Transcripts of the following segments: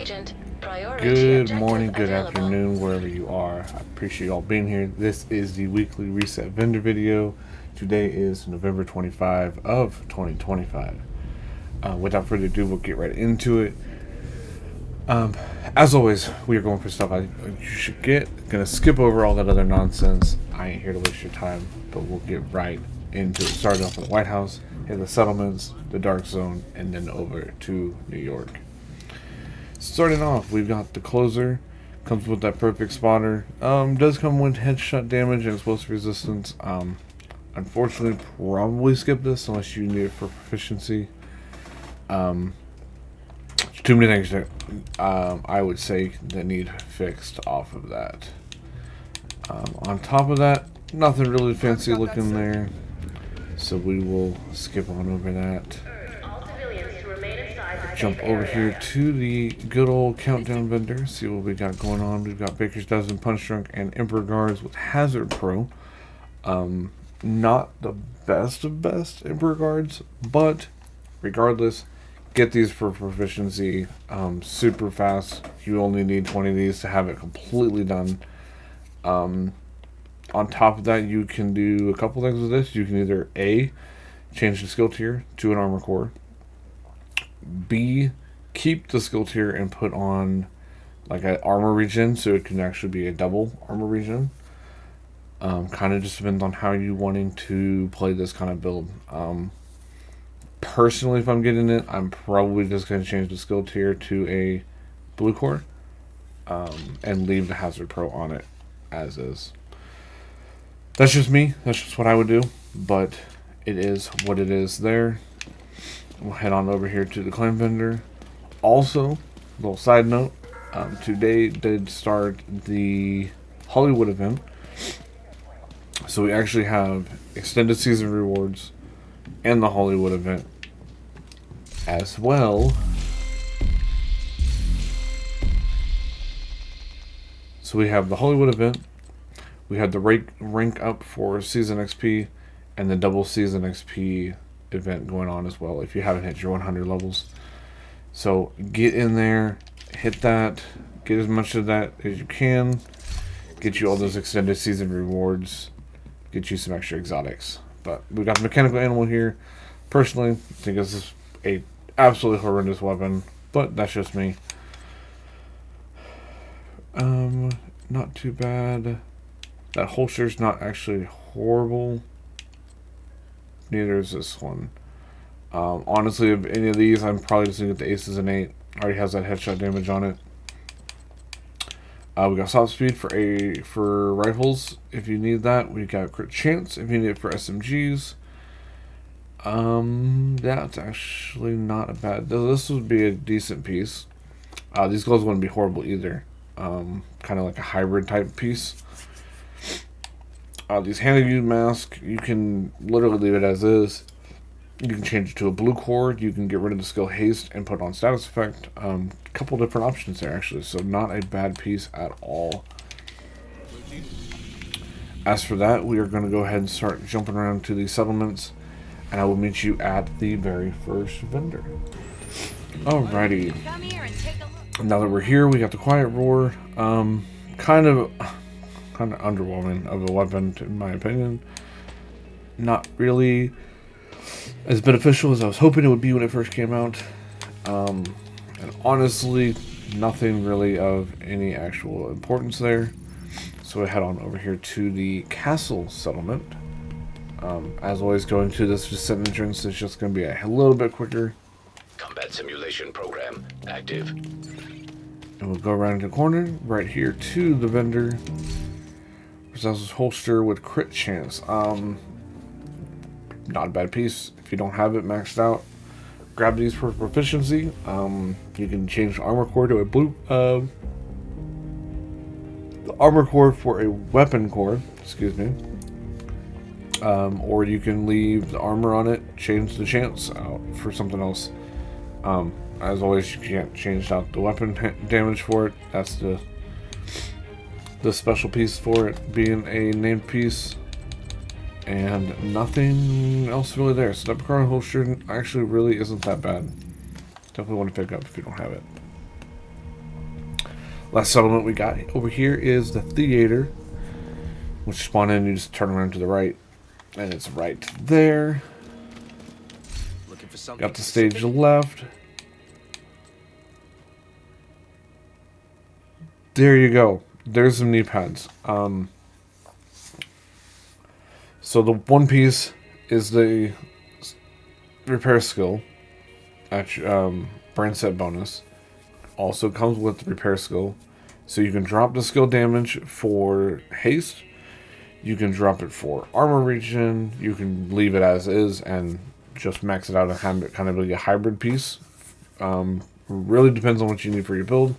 Agent, priority Good objective morning, good available. afternoon, wherever you are. I appreciate y'all being here. This is the weekly reset vendor video. Today is November 25 of 2025. Without further ado, we'll get right into it. As always, we are going for stuff you should get. Gonna skip over all that other nonsense. I ain't here to waste your time, but we'll get right into it. Starting off with the White House, hit the settlements, the Dark Zone, and then over to New York. Starting off, we've got the closer. Comes with that perfect spotter. Does come with headshot damage and explosive resistance. Unfortunately, probably skip this unless you need it for proficiency. Too many things that I would say that need fixed off of that. On top of that, nothing really fancy looking there, so we will skip on over that. Jump over here to the good old countdown vendor, see what we got going on. We've got Baker's Dozen, Punch Drunk, and Emperor Guards with Hazard Pro. Not the best of best Emperor Guards, but regardless, get these for proficiency. Super fast. You only need 20 of these to have it completely done. On top of that, you can do a couple things with this. You can either A, change the skill tier to an armor core. B, keep the skill tier and put on like an armor regen, so it can actually be a double armor regen. Kind of just depends on how you wanting to play this kind of build. Personally, if I'm getting it, I'm probably just going to change the skill tier to a blue core, and leave the Hazard Pro on it as is. That's just me. That's just what I would do, but it is what it is there. We'll head on over here to the claim vendor. Also, little side note, today did start the Hollywood event. So we actually have extended season rewards and the Hollywood event as well. So we have the Hollywood event, we had the rank up for season XP, and the double season XP event going on as well if you haven't hit your 100 levels. So get in there, hit that, get as much of that as you can, get you all those extended season rewards, get you some extra exotics. But we got the mechanical animal here. Personally, I think this is a absolutely horrendous weapon, but that's just me. Not too bad. That holster's not actually horrible. Neither is this one. Honestly, of any of these, I'm probably just going to get the Aces and 8. Already has that headshot damage on it. We got soft speed for rifles if you need that. We got crit chance if you need it for SMGs. That's actually not a bad. This would be a decent piece. These gloves wouldn't be horrible either. Kind of like a hybrid type piece. These hand-to-use mask, you can literally leave it as is. You can change it to a blue core. You can get rid of the skill haste and put on status effect. A couple different options there actually, so not a bad piece at all. As for that, we are going to go ahead and start jumping around to these settlements, and I will meet you at the very first vendor. Alrighty. Now that we're here, we got the Quiet Roar. Kind of underwhelming of a weapon, in my opinion. Not really as beneficial as I was hoping it would be when it first came out. And honestly, nothing really of any actual importance there. So we head on over here to the castle settlement. As always, going to this descent entrance is just going to be a little bit quicker. Combat simulation program active. And we'll go around the corner right here to the vendor. Possesses holster with crit chance. Not a bad piece. If you don't have it maxed out, grab these for proficiency. You can change the armor core to a blue. The armor core for a weapon core. Excuse me. Or you can leave the armor on it, change the chance out for something else. As always, you can't change out the weapon damage for it. That's the special piece for it being a named piece. And nothing else really there. So that Picard holster actually really isn't that bad. Definitely want to pick up if you don't have it. Last settlement we got over here is the theater, which spawn in. You just turn around to the right, and it's right there. Looking for something Got the stage specific? left. There you go. There's some knee pads. So the one piece is the repair skill. Brand set bonus. Also comes with the repair skill. So you can drop the skill damage for haste. You can drop it for armor regen. You can leave it as is and just max it out and have it kind of be a hybrid piece. Really depends on what you need for your build.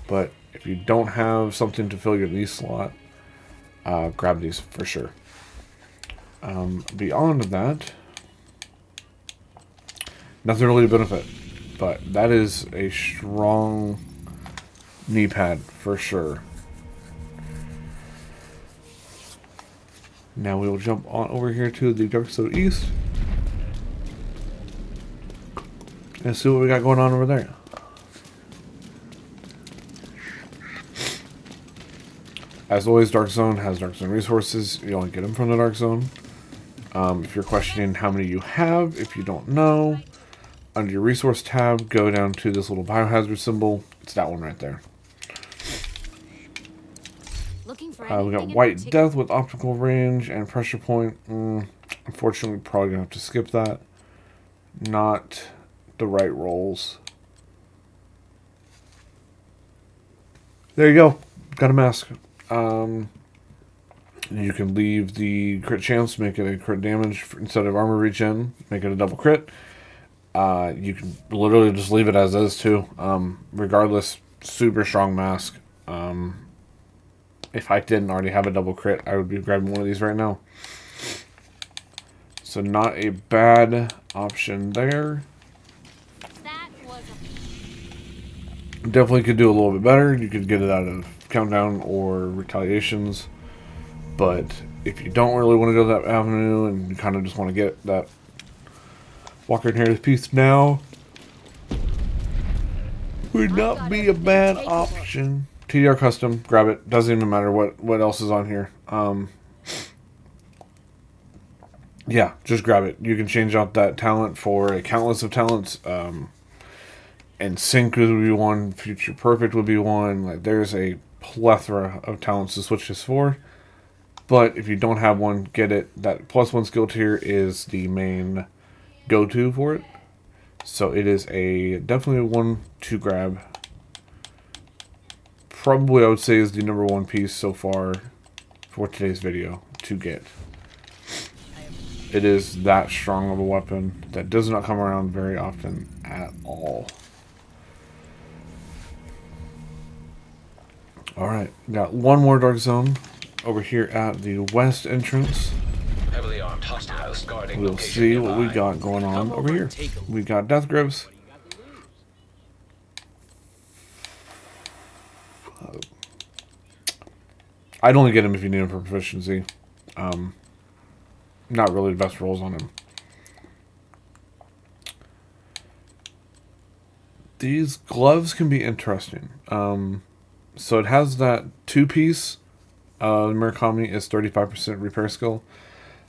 But if you don't have something to fill your knee slot, grab these for sure. Beyond that, nothing really to benefit, but that is a strong knee pad for sure. Now we will jump on over here to the Dark Zone East and see what we got going on over there. As always, Dark Zone has Dark Zone resources. You only get them from the Dark Zone. If you're questioning how many you have, if you don't know, under your resource tab, go down to this little biohazard symbol. It's that one right there. Looking for We got anything in White particular? Death with optical range and pressure point. Unfortunately, probably gonna have to skip that. Not the right rolls. There you go. Got a mask. You can leave the crit chance, make it a crit damage instead of armor regen, make it a double crit. You can literally just leave it as is too. Regardless, super strong mask. If I didn't already have a double crit, I would be grabbing one of these right now. So not a bad option there. That was a Definitely could do a little bit better. You could get it out of countdown or retaliations. But if you don't really want to go that avenue and you kind of just want to get that Walker Inheritance piece now, would not be a bad option. TDR Custom, grab it. Doesn't even matter what else is on here. Yeah, just grab it. You can change out that talent for a countless of talents. And Sync would be one. Future Perfect would be one. Like, there's a plethora of talents to switch this for. But if you don't have one, get it. That +1 skill tier is the main go-to for it. So it is definitely one to grab. Probably I would say is the number one piece so far for today's video to get. It is that strong of a weapon that does not come around very often at all. Alright, got one more Dark Zone over here at the west entrance. Heavily armed hostiles guarding We'll location see what we nearby. got going on Come over over here. and take a look. We got Death Grips. I'd only get him if you need him for proficiency. Not really the best rolls on him. These gloves can be interesting. So it has that two-piece. Murakami is 35% repair skill.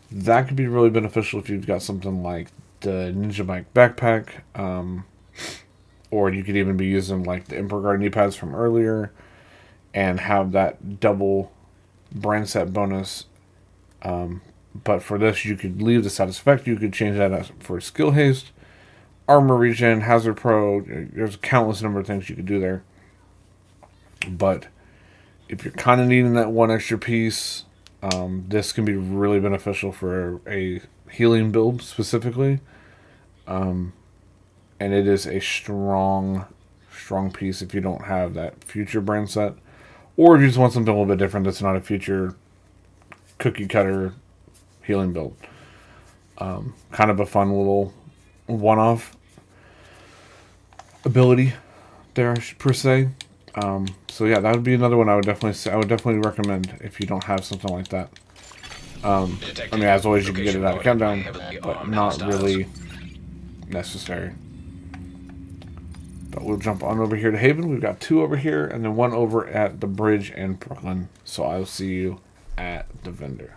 That could be really beneficial if you've got something like the Ninja Bike backpack. Or you could even be using like the Emperor Guard knee pads from earlier. And have that double brand set bonus. But for this, you could leave the status effect. You could change that as for skill haste, armor regen, hazard pro. There's a countless number of things you could do there. But if you're kind of needing that one extra piece, this can be really beneficial for a healing build specifically. And it is a strong piece if you don't have that future brand set. Or if you just want something a little bit different that's not a future cookie cutter healing build. Kind of a fun little one-off ability there, per se. So yeah, that would be another one I would definitely say. I would definitely recommend if you don't have something like that. I mean, as always, you can get it out of countdown, but not really necessary. But we'll jump on over here to Haven. We've got 2 over here, and then 1 over at the bridge in Brooklyn. So I'll see you at the vendor.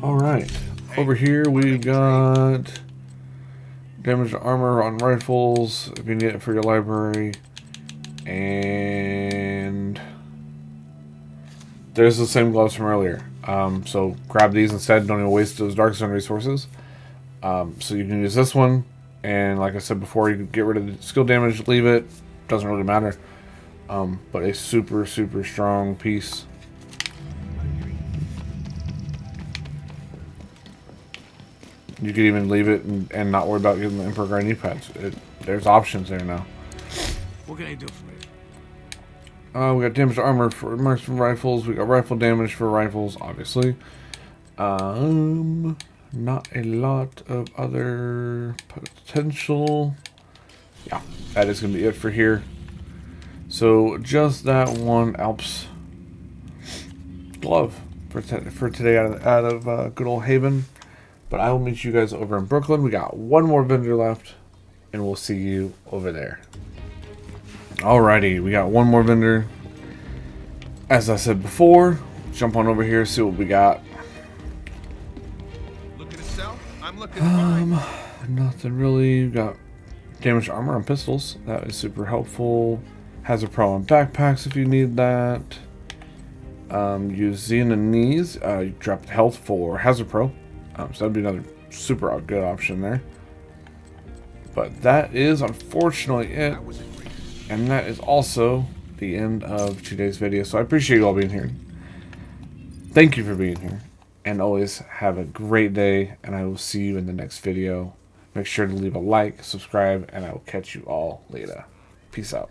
Alright. Over here we've got damaged armor on rifles, if you need it for your library. And there's the same gloves from earlier. So grab these instead. Don't even waste those Dark Zone resources. So you can use this one. And like I said before, you can get rid of the skill damage, leave it. Doesn't really matter. But a super, super strong piece. You could even leave it and not worry about getting the Emperor Guard knee pads. There's options there now. What can I do for you? We got damaged armor for marksman rifles. We got rifle damage for rifles, obviously. Not a lot of other potential. Yeah, that is going to be it for here. So just that one Alps glove for today out of good old Haven. But I will meet you guys over in Brooklyn. We got 1 more vendor left, and we'll see you over there. Alrighty, we got 1 more vendor. As I said before, jump on over here, see what we got. Looking to sell? I'm looking fine. Nothing really. We got damaged armor on pistols. That is super helpful. Hazard Pro on backpacks if you need that. Use Xena knees. You drop health for Hazard Pro. So that'd be another super good option there. But that is unfortunately it. And that is also the end of today's video. So I appreciate you all being here. Thank you for being here. And always have a great day. And I will see you in the next video. Make sure to leave a like, subscribe, and I will catch you all later. Peace out.